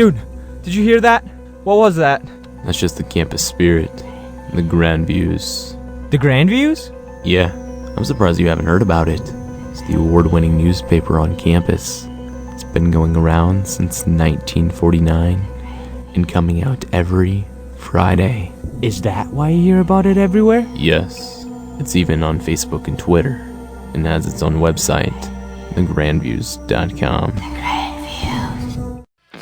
Dude, did you hear that? What was that? That's just the campus spirit. The grand views. The Grand Views? Yeah, I'm surprised you haven't heard about it. It's the award-winning newspaper on campus. It's been going around since 1949 and coming out every Friday. Is that why you hear about it everywhere? Yes, it's even on Facebook and Twitter, and has its own website, thegrandviews.com.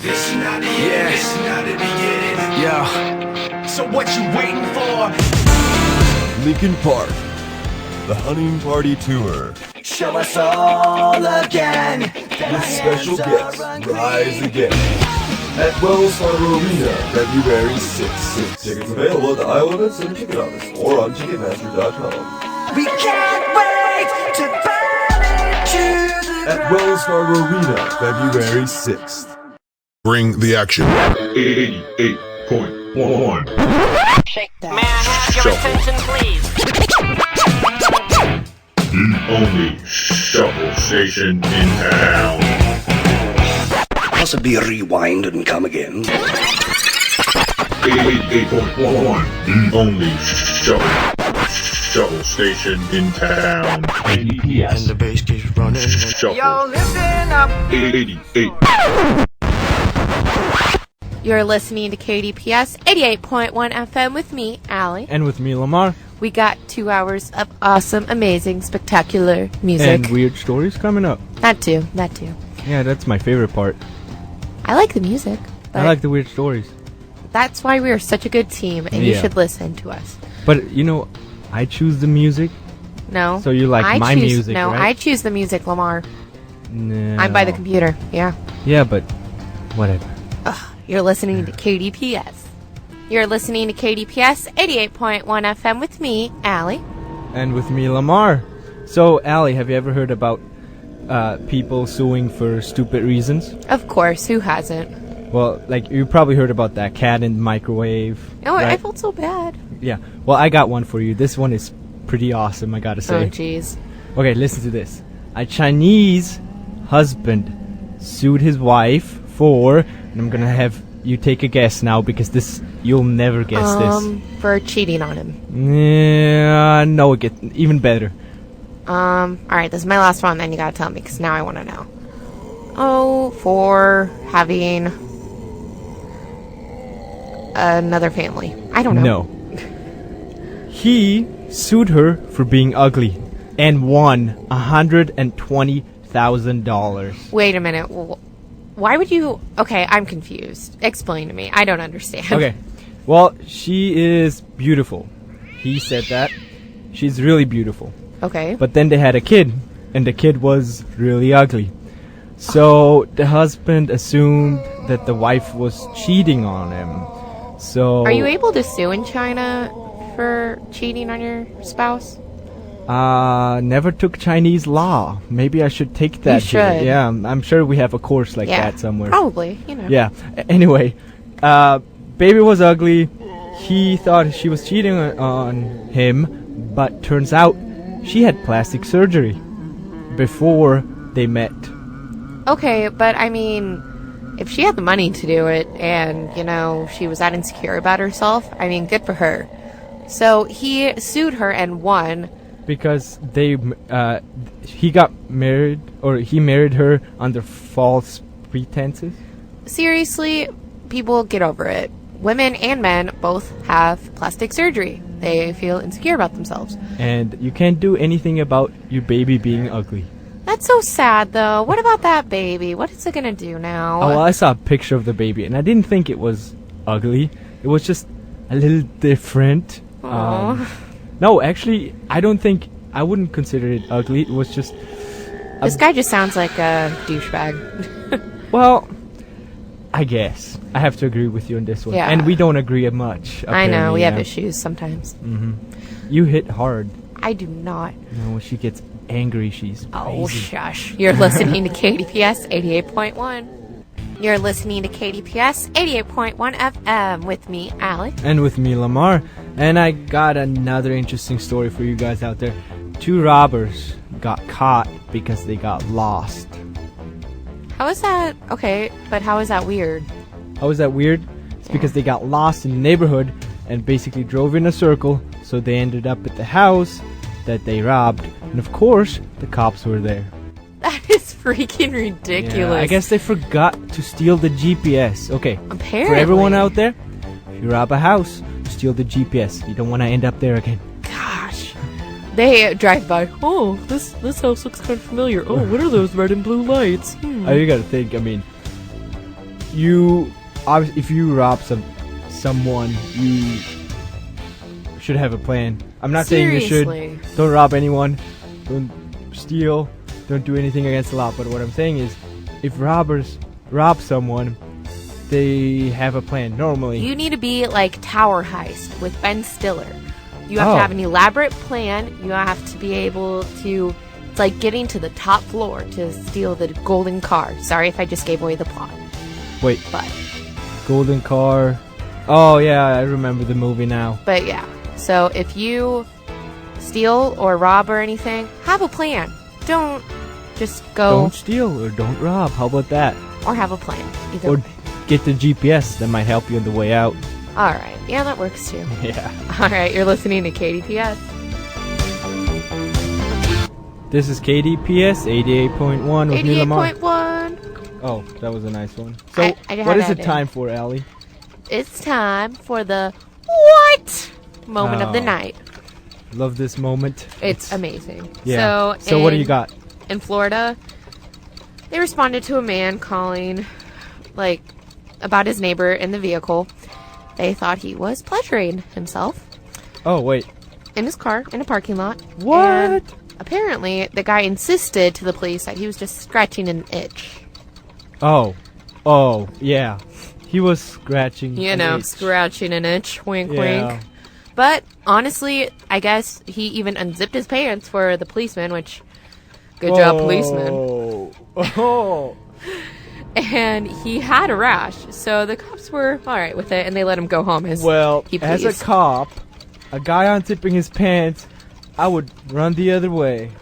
This is not the end, this is not the beginning. Yo, so what you waiting for? Linkin Park, the Hunting Party Tour. Show us all again. With special guests, Rise Again. At Wells Fargo Arena, February 6th. Tickets available at the Iowa Event Center ticket office or on Ticketmaster.com. We can't wait to burn it to the At Wells Fargo Arena, February 6th. Bring the action. 88.1. May I have your attention, please? The only shuffle station in town. possibly rewind and come again. 88.1. The only shuttle station in town. And the bass keeps running. Yo, listen up. 88. You're listening to KDPS 88.1 FM with me, Allie. And with me, Lamar. We got 2 hours of awesome, amazing, spectacular music. And weird stories coming up. That too. Yeah, that's my favorite part. I like the music. I like the weird stories. That's why we are such a good team, and you should listen to us. But, you know, I choose the music. No. So you like my music, no, right? I choose the music, Lamar. No. I'm by the computer, yeah. Yeah, but whatever. You're listening to KDPS. You're listening to KDPS 88.1 FM with me, Allie. And with me, Lamar. So, Allie, have you ever heard about people suing for stupid reasons? Of course, who hasn't? Well, like, you probably heard about that cat in the microwave. Oh, right? I felt so bad. Yeah. Well, I got one for you. This one is pretty awesome, I gotta say. Oh, jeez. Okay, listen to this. A Chinese husband sued his wife for, and I'm gonna have you take a guess now because this, you'll never guess this. For cheating on him. Yeah, no, it gets even better. Alright, this is my last one, then you gotta tell me, because now I want to know. Oh, for having another family. I don't know. No. He sued her for being ugly and won $120,000. Wait a minute. Why would you... Okay, I'm confused. Explain to me. I don't understand. Okay. Well, she is beautiful. He said that. She's really beautiful. Okay. But then they had a kid, and the kid was really ugly. So the husband assumed that the wife was cheating on him. So... Are you able to sue in China for cheating on your spouse? Never took Chinese law. Maybe I should take that. You should. Yeah, I'm sure we have a course like that somewhere. Probably, you know. Yeah. Anyway, baby was ugly. He thought she was cheating on him, but turns out she had plastic surgery before they met. Okay, but I mean, if she had the money to do it and, you know, she was that insecure about herself, I mean, good for her. So he sued her and won. Because he got married, or he married her under false pretenses. Seriously, people get over it. Women and men both have plastic surgery. They feel insecure about themselves. And you can't do anything about your baby being ugly. That's so sad, though. What about that baby? What is it gonna do now? Oh, well, I saw a picture of the baby, and I didn't think it was ugly. It was just a little different. No, actually, I wouldn't consider it ugly. It was just... This guy just sounds like a douchebag. Well, I guess. I have to agree with you on this one. Yeah. And we don't agree much. I know, we have issues sometimes. Mm-hmm. You hit hard. I do not. No, when she gets angry, she's crazy. Oh, shush. You're listening to KDPS 88.1. You're listening to KDPS 88.1 FM with me, Allie. And with me, Lamar. And I got another interesting story for you guys out there. 2 robbers got caught because they got lost. How is that? Okay, but how is that weird? How is that weird? It's because they got lost in the neighborhood and basically drove in a circle, so they ended up at the house that they robbed. And of course, the cops were there. That is freaking ridiculous. Yeah, I guess they forgot to steal the GPS. Okay, Apparently. for everyone out there, if you rob a house, steal the GPS. You don't want to end up there again. Gosh. They drive by. Oh, this house looks kind of familiar. Oh, what are those red and blue lights? You gotta think, I mean, if you rob someone, you should have a plan. I'm not saying you should. Don't rob anyone. Don't steal. Don't do anything against the law. But what I'm saying is, if robbers rob someone, they have a plan. Normally, you need to be like Tower Heist with Ben Stiller. You have to have an elaborate plan. You have to be able to. It's like getting to the top floor to steal the golden car. Sorry if I just gave away the plot. Wait. But golden car. Oh yeah, I remember the movie now. But yeah. So if you steal or rob or anything, have a plan. Don't just go. Don't steal or don't rob. How about that? Or have a plan. Either or way. Get the GPS. That might help you on the way out. All right. Yeah, that works too. Yeah. All right. You're listening to KDPS. This is KDPS 88.1 with me, Lamar. 88.1. Oh, that was a nice one. So, I what is it time for, Allie? It's time for the what moment of the night. Love this moment. It's amazing. Yeah. So what do you got? In Florida, they responded to a man calling, like, about his neighbor in the vehicle. They thought he was pleasuring himself. Oh, wait. In his car, in a parking lot. What? And apparently, the guy insisted to the police that he was just scratching an itch. Oh, yeah. He was scratching an itch. Scratching an itch. Wink, wink. But, honestly, I guess he even unzipped his pants for the policeman, which... Good job, policeman. Oh. And he had a rash, so the cops were alright with it, and they let him go home as a cop, a guy unzipping his pants, I would run the other way.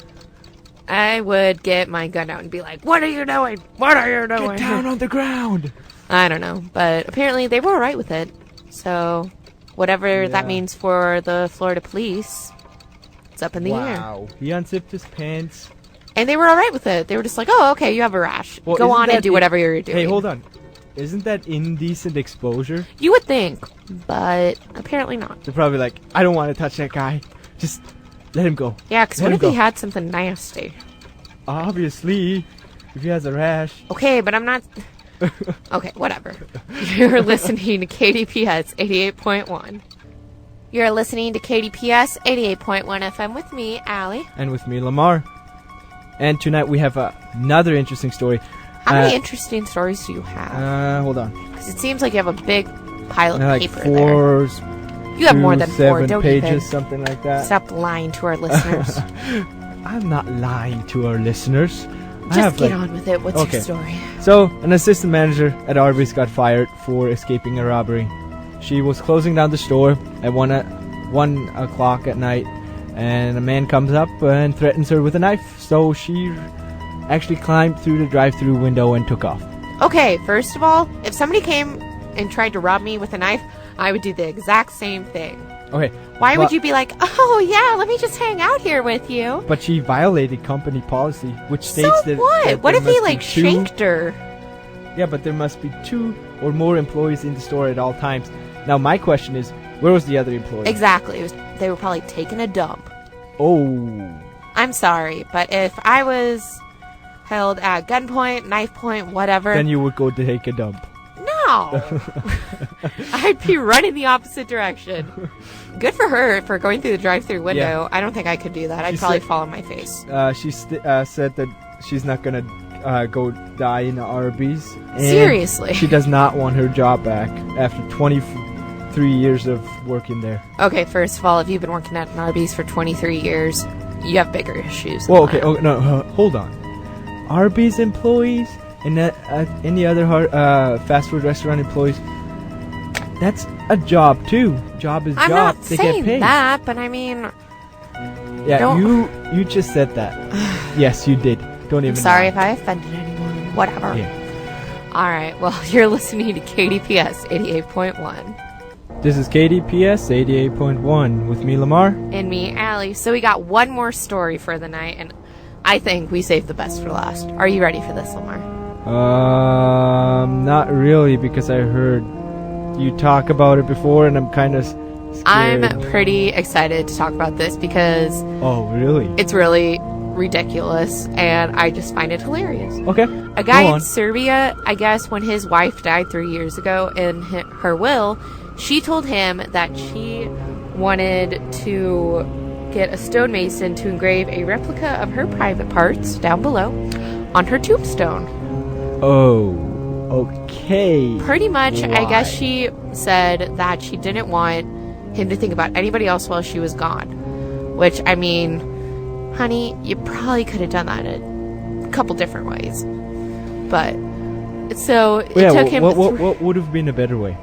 I would get my gun out and be like, what are you doing? What are you doing? Get down on the ground. I don't know, but apparently they were alright with it. So, whatever that means for the Florida police, it's up in the air. Wow. He unzipped his pants. And they were alright with it. They were just like, oh, okay, you have a rash. Well, go on and do whatever you're doing. Hey, hold on. Isn't that indecent exposure? You would think, but apparently not. They're probably like, I don't want to touch that guy. Just let him go. Yeah, because what if he had something nasty? Obviously, if he has a rash. Okay, but I'm not... Okay, whatever. You're listening to KDPS 88.1. You're listening to KDPS 88.1 FM with me, Allie. And with me, Lamar. And tonight we have another interesting story. How many interesting stories do you have? Hold on. Because it seems like you have a big pile of paper there. You have more than 4, don't pages, even. Something like that. Stop lying to our listeners. I'm not lying to our listeners. Just get on with it. What's your story? So, an assistant manager at Arby's got fired for escaping a robbery. She was closing down the store at 1 o'clock at night, and a man comes up and threatens her with a knife. So she actually climbed through the drive-thru window and took off. Okay, first of all, if somebody came and tried to rob me with a knife, I would do the exact same thing. Okay. Why would you be like, oh yeah, let me just hang out here with you? But she violated company policy, which states that... what? What if he shanked her? Yeah, but there must be 2 or more employees in the store at all times. Now my question is, where was the other employee? Exactly. They were probably taking a dump. Oh. I'm sorry, but if I was held at gunpoint, knife point, whatever... Then you would go to take a dump. No! I'd be running the opposite direction. Good for her for going through the drive-thru window. Yeah. I don't think I could do that. I'd probably fall on my face. She said that she's not going to go die in the Arby's. Seriously? She does not want her job back after 23 years of working there. Okay, first of all, if you've been working at an Arby's for 23 years, you have bigger issues. Well, okay. Oh, no, hold on. Arby's employees and any other fast food restaurant employees, that's a job too. Job is I'm job. I'm not they saying get paid. that, but I mean... Yeah, you just said that. Yes, you did. Don't even I'm sorry lie. if I offended anyone. Whatever. Yeah. All right, well, you're listening to KDPS 88.1. This is KDPS 88.1 with me, Lamar. And me, Allie. So we got one more story for the night, and I think we saved the best for last. Are you ready for this, Lamar? Not really, because I heard you talk about it before, and I'm kind of scared. I'm pretty excited to talk about this because... Oh, really? It's really ridiculous, and I just find it hilarious. Okay. A guy in Serbia, I guess, when his wife died 3 years ago, in her will, she told him that she wanted to get a stonemason to engrave a replica of her private parts down below on her tombstone. Oh, okay. Pretty much, Why? I guess she said that she didn't want him to think about anybody else while she was gone. Which, I mean, honey, you probably could have done that in a couple different ways. But, so, it took him... What would have been a better way?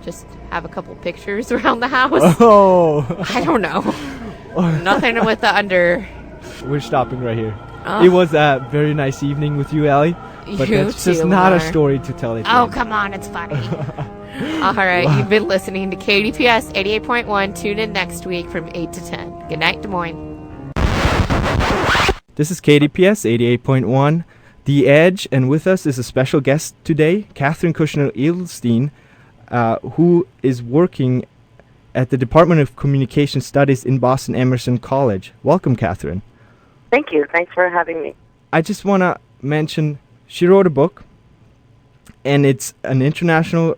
Just have a couple pictures around the house. Oh! I don't know. Nothing with the under... We're stopping right here. It was a very nice evening with you, Allie. But that's just not a story to tell it. Oh, come on, it's funny. All right, You've been listening to KDPS 88.1. Tune in next week from 8 to 10. Good night, Des Moines. This is KDPS 88.1, The Edge, and with us is a special guest today, Cathryn Edelstein, who is working at the Department of Communication Studies in Boston Emerson College. Welcome, Cathryn. Thank you. Thanks for having me. I just want to mention she wrote a book, and it's an international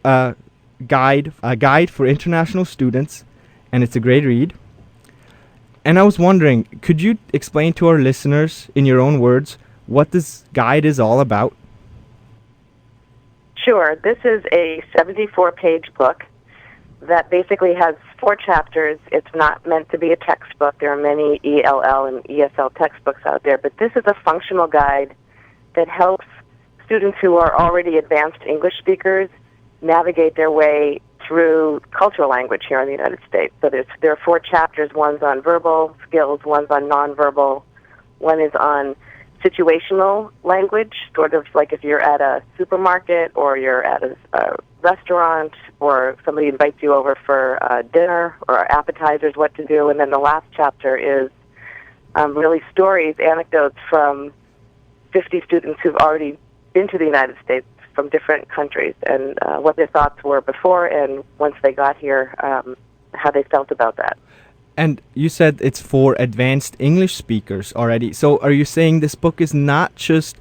guide for international students, and it's a great read. And I was wondering, could you explain to our listeners, in your own words, what this guide is all about? Sure. This is a 74-page book that basically has 4 chapters. It's not meant to be a textbook. There are many ELL and ESL textbooks out there, but this is a functional guide that helps students who are already advanced English speakers navigate their way through cultural language here in the United States. So there are 4 chapters. One's on verbal skills, one's on nonverbal, one is on situational language, sort of like if you're at a supermarket or you're at a restaurant or somebody invites you over for dinner or appetizers, what to do. And then the last chapter is really stories, anecdotes from 50 students who've already been to the United States from different countries and what their thoughts were before and once they got here, how they felt about that. And you said it's for advanced English speakers already. So are you saying this book is not just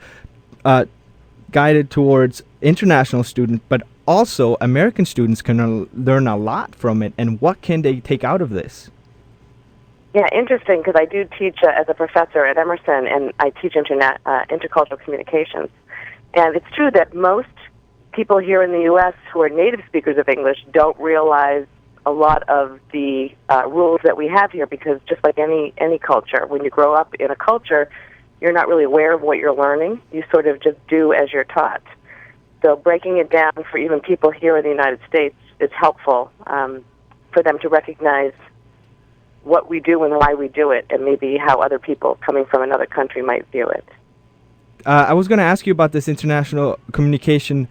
guided towards international students, but also American students can learn a lot from it? And what can they take out of this? Yeah, interesting, because I do teach as a professor at Emerson, and I teach intercultural communications. And it's true that most people here in the U.S. who are native speakers of English don't realize a lot of the rules that we have here, because just like any culture, when you grow up in a culture, you're not really aware of what you're learning. You sort of just do as you're taught. So breaking it down for even people here in the United States is helpful for them to recognize what we do and why we do it, and maybe how other people coming from another country might view it. I was going to ask you about this international communication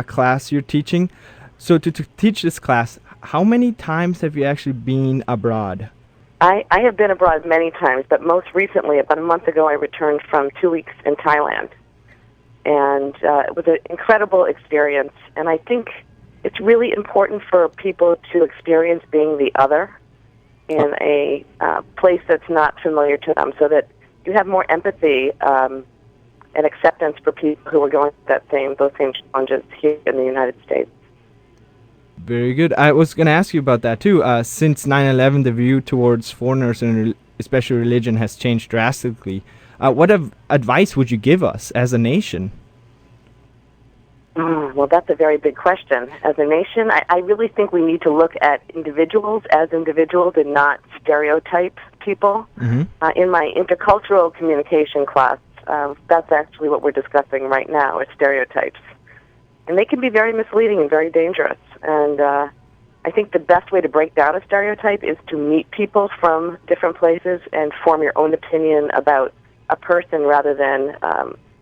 class you're teaching. So to teach this class, how many times have you actually been abroad? I have been abroad many times, but most recently, about a month ago, I returned from 2 weeks in Thailand. And it was an incredible experience. And I think it's really important for people to experience being the other in a place that's not familiar to them, so that you have more empathy and acceptance for people who are going through those same challenges here in the United States. Very good. I was going to ask you about that too. Since 9/11, the view towards foreigners and especially religion has changed drastically. What advice would you give us as a nation? Well, that's a very big question. As a nation, I really think we need to look at individuals as individuals and not stereotype people. Mm-hmm. In my intercultural communication class, that's actually what we're discussing right now, is stereotypes. And they can be very misleading and very dangerous. And I think the best way to break down a stereotype is to meet people from different places and form your own opinion about a person rather than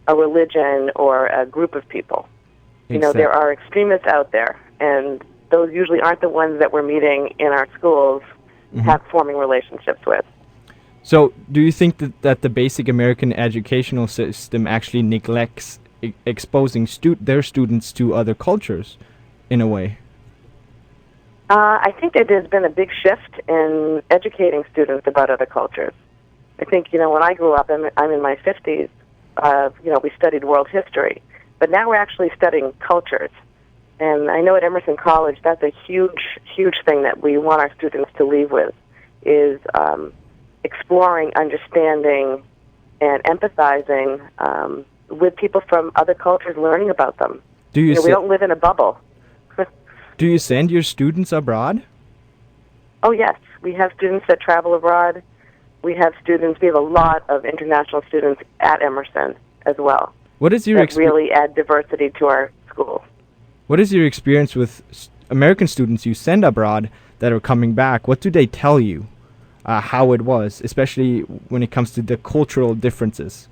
a religion or a group of people. You know, there are extremists out there, and those usually aren't the ones that we're meeting in our schools, forming relationships with. So, do you think that the basic American educational system actually neglects exposing their students to other cultures, in a way? I think that there's been a big shift in educating students about other cultures. I think, you know, when I grew up, I'm in my 50s, you know, we studied world history. But now we're actually studying cultures. And I know at Emerson College, that's a huge, huge thing that we want our students to leave with, is exploring, understanding, and empathizing with people from other cultures, learning about them. We don't live in a bubble. Do you send your students abroad? Oh, yes. We have students that travel abroad. We have a lot of international students at Emerson as well. What is your really add diversity to our school. What is your experience with American students you send abroad that are coming back? What do they tell you how it was, especially when it comes to the cultural differences?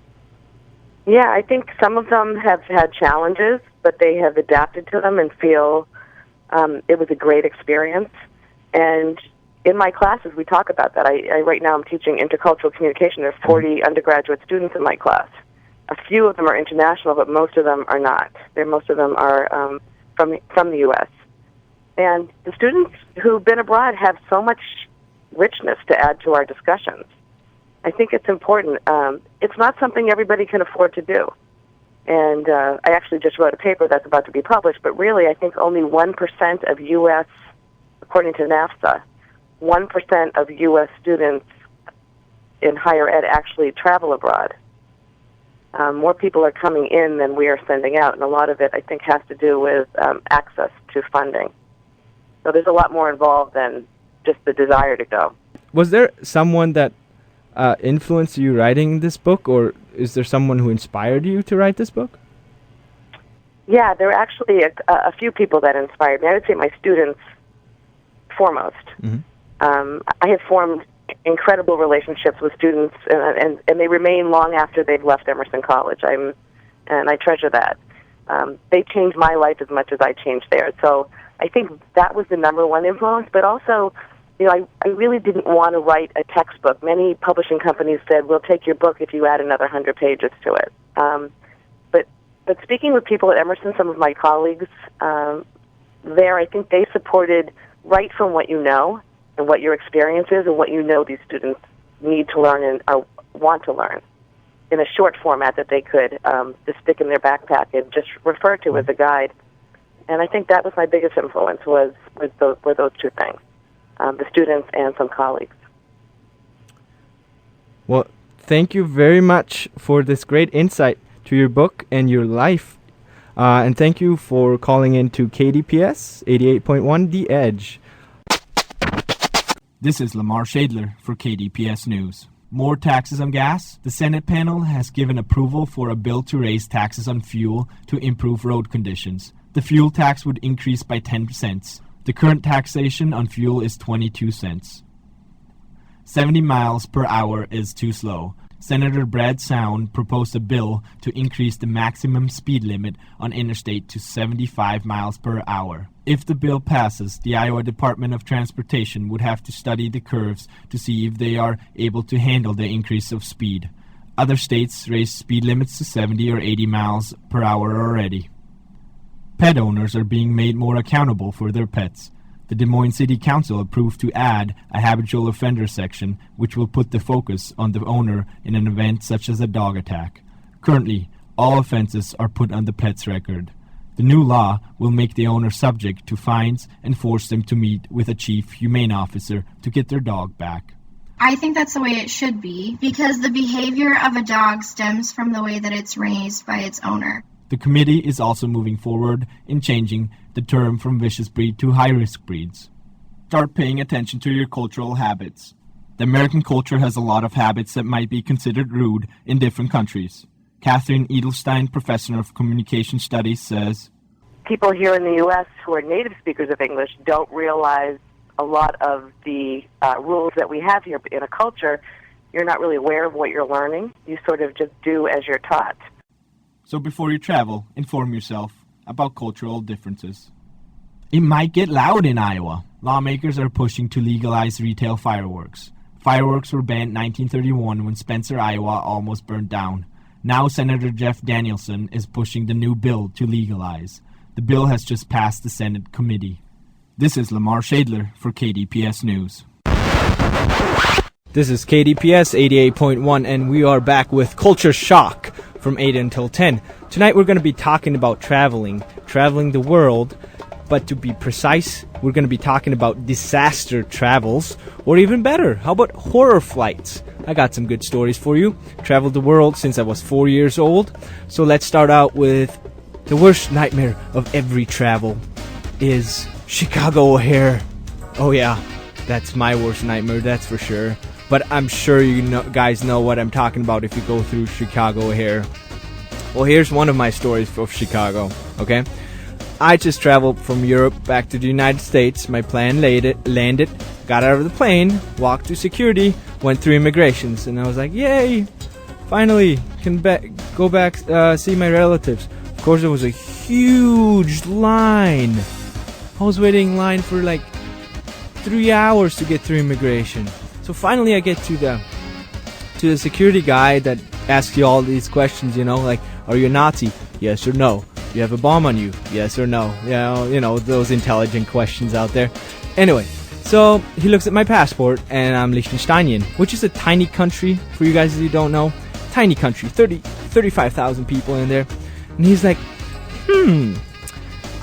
Yeah, I think some of them have had challenges, but they have adapted to them and feel it was a great experience. And in my classes, we talk about that. Right now I'm teaching intercultural communication. There's 40 undergraduate students in my class. A few of them are international, but most of them are not. Most of them are from the U.S. And the students who've been abroad have so much richness to add to our discussions. I think it's important. It's not something everybody can afford to do. And I actually just wrote a paper that's about to be published, but really I think only 1% of U.S., according to NAFSA, 1% of U.S. students in higher ed actually travel abroad. More people are coming in than we are sending out, and a lot of it, I think, has to do with access to funding. So there's a lot more involved than just the desire to go. Was there someone that influenced you writing this book, or is there someone who inspired you to write this book? Yeah, there are actually a few people that inspired me. I would say my students foremost. I have formed incredible relationships with students, and they remain long after they've left Emerson College. And I treasure that. They changed my life as much as I changed theirs. So I think that was the number one influence. But also, you know, I really didn't want to write a textbook. Many publishing companies said, "We'll take your book if you add another 100 pages to it." But speaking with people at Emerson, some of my colleagues there, I think they supported write from what you know and what your experience is and what you know these students need to learn and want to learn in a short format that they could just stick in their backpack and just refer to as a guide. And I think that was my biggest influence were those two things, the students and some colleagues. Well, thank you very much for this great insight to your book and your life. And thank you for calling in to KDPS 88.1 The Edge. This is Lamar Schaedler for KDPS News. More taxes on gas? The Senate panel has given approval for a bill to raise taxes on fuel to improve road conditions. The fuel tax would increase by 10 cents. The current taxation on fuel is 22 cents. 70 miles per hour is too slow. Senator Brad Sound proposed a bill to increase the maximum speed limit on interstate to 75 miles per hour. If the bill passes, the Iowa Department of Transportation would have to study the curves to see if they are able to handle the increase of speed. Other states raise speed limits to 70 or 80 miles per hour already. Pet owners are being made more accountable for their pets. The Des Moines City Council approved to add a habitual offender section, which will put the focus on the owner in an event such as a dog attack. Currently, all offenses are put on the pet's record. The new law will make the owner subject to fines and force them to meet with a chief humane officer to get their dog back. I think that's the way it should be, because the behavior of a dog stems from the way that it's raised by its owner. The committee is also moving forward in changing the term from vicious breed to high-risk breeds. Start paying attention to your cultural habits. The American culture has a lot of habits that might be considered rude in different countries. Cathryn Edelstein, professor of communication studies, says, people here in the U.S. who are native speakers of English don't realize a lot of the rules that we have here. In a culture, you're not really aware of what you're learning. You sort of just do as you're taught. So before you travel, inform yourself about cultural differences. It might get loud in Iowa. Lawmakers are pushing to legalize retail fireworks. Fireworks were banned in 1931 when Spencer, Iowa almost burned down. Now Senator Jeff Danielson is pushing the new bill to legalize. The bill has just passed the Senate committee. This is Lamar Schaedler for KDPS News. This is KDPS 88.1, and we are back with Culture Shock from 8 until 10. Tonight we're going to be talking about traveling the world, but to be precise, we're going to be talking about disaster travels, or even better, how about horror flights? I got some good stories for you. Traveled the world since I was 4 years old. So let's start out with the worst nightmare of every travel is Chicago O'Hare. Oh yeah, that's my worst nightmare, that's for sure. But I'm sure you guys know what I'm talking about if you go through Chicago O'Hare. Well, here's one of my stories of Chicago, okay? I just traveled from Europe back to the United States. My plane landed, got out of the plane, walked through security, went through immigrations, and I was like, yay! Finally, can go back, see my relatives. Of course, there was a huge line. I was waiting in line for like 3 hours to get through immigration. So finally I get to the security guy that asks you all these questions, you know, like, are you a Nazi? Yes or no. Do you have a bomb on you? Yes or no. You know, those intelligent questions out there. Anyway, so he looks at my passport, and I'm Liechtensteinian, which is a tiny country, for you guys who don't know. Tiny country, 35,000 people in there. And he's like,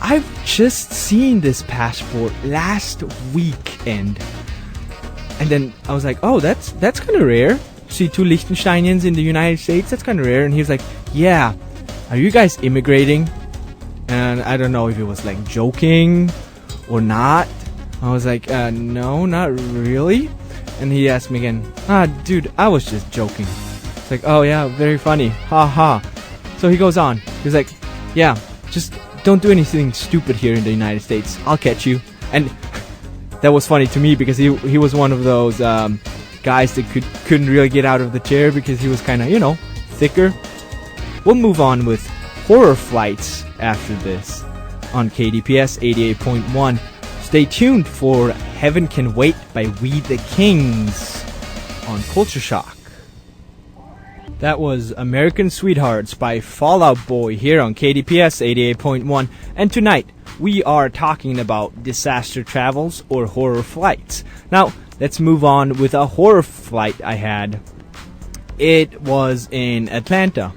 I've just seen this passport last weekend. And then I was like, oh, that's kind of rare. See two Liechtensteinians in the United States, that's kind of rare. And he was like, yeah, are you guys immigrating? And I don't know if he was like joking or not. I was like, no, not really. And he asked me again, dude, I was just joking. It's like, oh yeah, very funny, ha ha. So he goes on, he's like, yeah, just don't do anything stupid here in the United States, I'll catch you. And that was funny to me because he was one of those guys that couldn't really get out of the chair because he was kind of, you know, thicker. We'll move on with horror flights after this on KDPS 88.1. Stay tuned for Heaven Can Wait by We the Kings on Culture Shock. That was American Sweethearts by Fall Out Boy here on KDPS 88.1. And tonight, we are talking about disaster travels or horror flights. Now, let's move on with a horror flight I had. It was in Atlanta.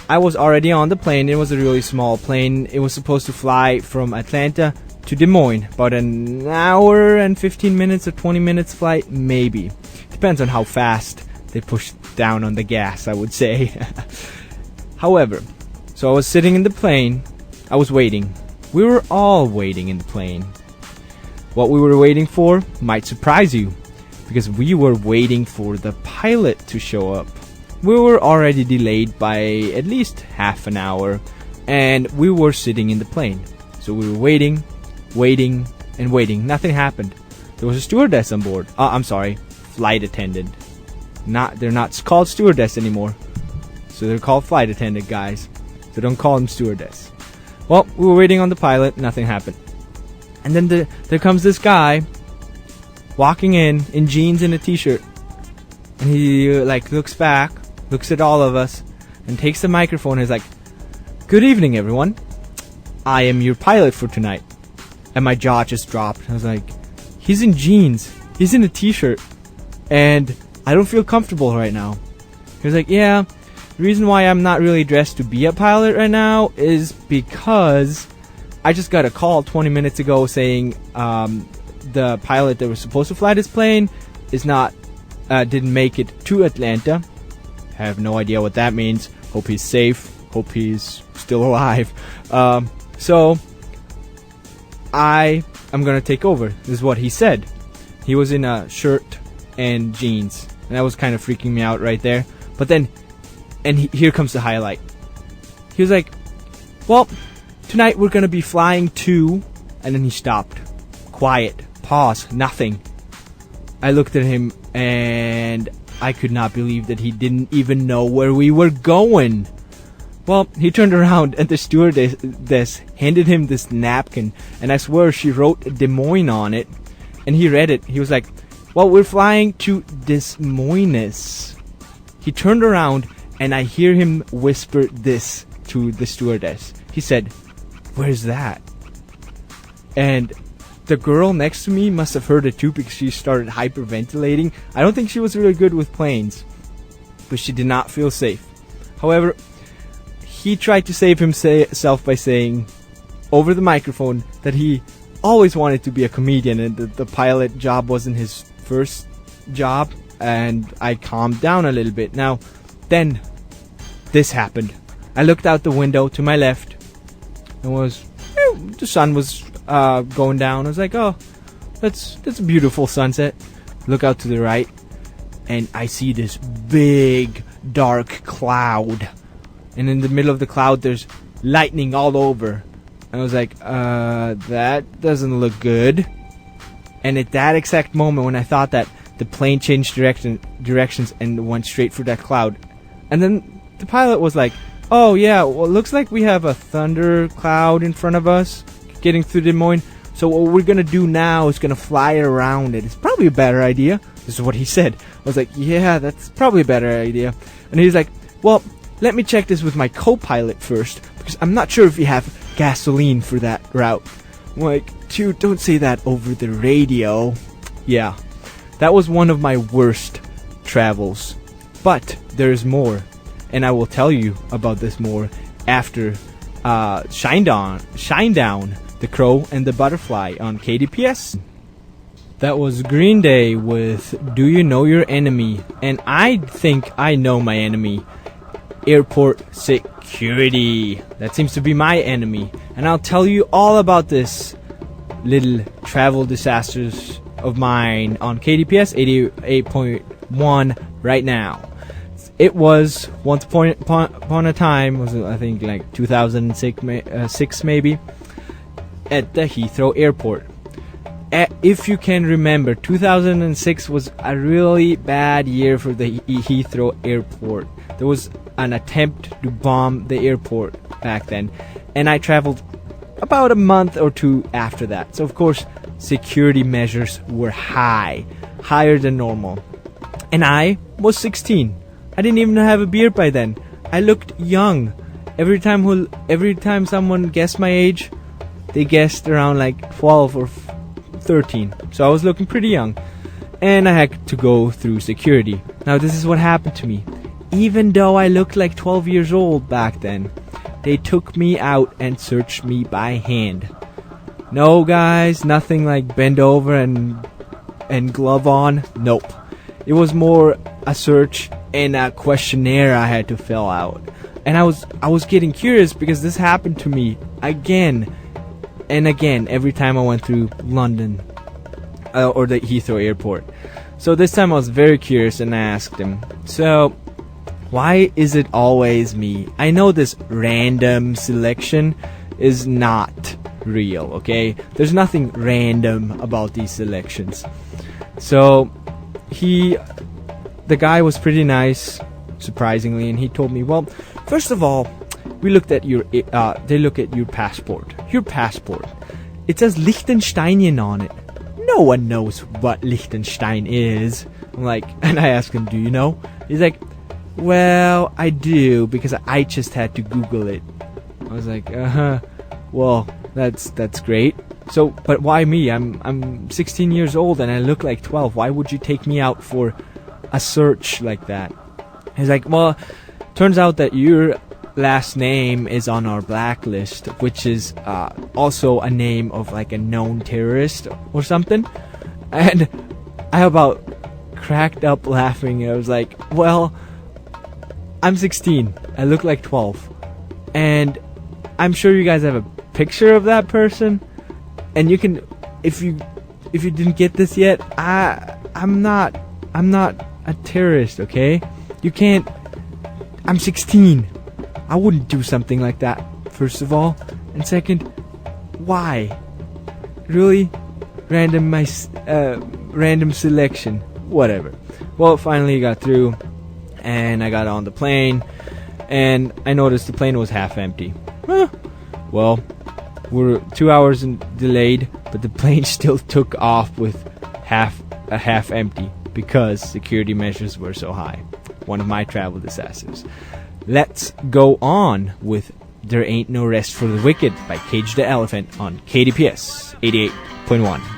I was already on the plane. It was a really small plane. It was supposed to fly from Atlanta to Des Moines. About an hour and 15 minutes or 20 minutes flight, maybe. Depends on how fast they push down on the gas, I would say. However, so I was sitting in the plane. I was waiting. We were all waiting in the plane. What we were waiting for might surprise you, because we were waiting for the pilot to show up. We were already delayed by at least half an hour, and we were sitting in the plane. So we were waiting, and waiting. Nothing happened. There was a stewardess on board. I'm sorry, flight attendant. They're not called stewardess anymore. So they're called flight attendant, guys. So don't call them stewardess. Well, we were waiting on the pilot. Nothing happened. And then there comes this guy walking in jeans and a t-shirt. And he looks back, looks at all of us, and takes the microphone and is like, "Good evening, everyone. I am your pilot for tonight." And my jaw just dropped. I was like, he's in jeans. He's in a t-shirt. And I don't feel comfortable right now. He was like, yeah, the reason why I'm not really dressed to be a pilot right now is because I just got a call 20 minutes ago saying the pilot that was supposed to fly this plane didn't make it to Atlanta. I have no idea what that means. Hope he's safe. Hope he's still alive. So I am going to take over. This is what he said. He was in a shirt and jeans. And that was kind of freaking me out right there. But then, here comes the highlight. He was like, well, tonight we're going to be flying to... And then he stopped. Quiet. Pause. Nothing. I looked at him and I could not believe that he didn't even know where we were going. Well, he turned around and the stewardess handed him this napkin, and I swear she wrote Des Moines on it, and he read it. He was like, well, we're flying to Des Moines. He turned around and I hear him whisper this to the stewardess. He said, where's that? And the girl next to me must have heard it too, because she started hyperventilating. I don't think she was really good with planes, but she did not feel safe. However, he tried to save himself by saying over the microphone that he always wanted to be a comedian, and the pilot job wasn't his first job. And I calmed down a little bit. Now, then this happened. I looked out the window to my left. The sun was going down. I was like, oh, that's a beautiful sunset. Look out to the right, and I see this big dark cloud, and in the middle of the cloud there's lightning all over. I was like, that doesn't look good. And at that exact moment when I thought that, the plane changed directions and went straight for that cloud. And then the pilot was like, oh yeah, well, it looks like we have a thunder cloud in front of us getting through Des Moines. So what we're going to do now is going to fly around it. It's probably a better idea. This is what he said. I was like, yeah, that's probably a better idea. And he's like, well, let me check this with my co-pilot first, because I'm not sure if you have gasoline for that route. I'm like, dude, don't say that over the radio. Yeah, that was one of my worst travels. But there's more, and I will tell you about this more after Shinedown, The Crow and the Butterfly on KDPS. That was Green Day with Do You Know Your Enemy? And I think I know my enemy. Airport security. That seems to be my enemy. And I'll tell you all about this little travel disasters of mine on KDPS 88.1 right now. It was once upon a time, was I think like 2006 maybe, at the Heathrow Airport. If you can remember, 2006 was a really bad year for the Heathrow Airport. There was an attempt to bomb the airport back then, and I traveled about a month or two after that. So of course, security measures were higher than normal. And I was 16. I didn't even have a beard by then. I looked young. Every time someone guessed my age, they guessed around like 12 or 13. So I was looking pretty young. And I had to go through security. Now this is what happened to me. Even though I looked like 12 years old back then, they took me out and searched me by hand. No guys, nothing like bend over and glove on. Nope. It was more a search and a questionnaire I had to fill out. And I was getting curious because this happened to me again and again every time I went through London or the Heathrow Airport. So this time I was very curious and I asked him, so why is it always me? I know this random selection is not real, okay? There's nothing random about these selections. So the guy was pretty nice, surprisingly, and he told me, well, first of all, we looked at they look at your passport. Your passport. It says Liechtensteinian on it. No one knows what Liechtenstein is. I'm like, and I asked him, do you know? He's like, well, I do, because I just had to Google it. I was like, well, that's great. So, but why me? I'm 16 years old and I look like 12. Why would you take me out for a search like that? He's like, well, turns out that your last name is on our blacklist, which is also a name of like a known terrorist or something. And I about cracked up laughing. I was like, well, I'm 16. I look like 12. And I'm sure you guys have a picture of that person. And you can, if you didn't get this yet, I'm not a terrorist, okay? You can't. I'm 16. I wouldn't do something like that, first of all. And second, why? Really? Random selection. Whatever. Well, finally got through, and I got on the plane, and I noticed the plane was half empty. Well, we're 2 hours delayed, but the plane still took off with half empty because security measures were so high. One of my travel disasters. Let's go on with There Ain't No Rest for the Wicked by Cage the Elephant on KDPS 88.1.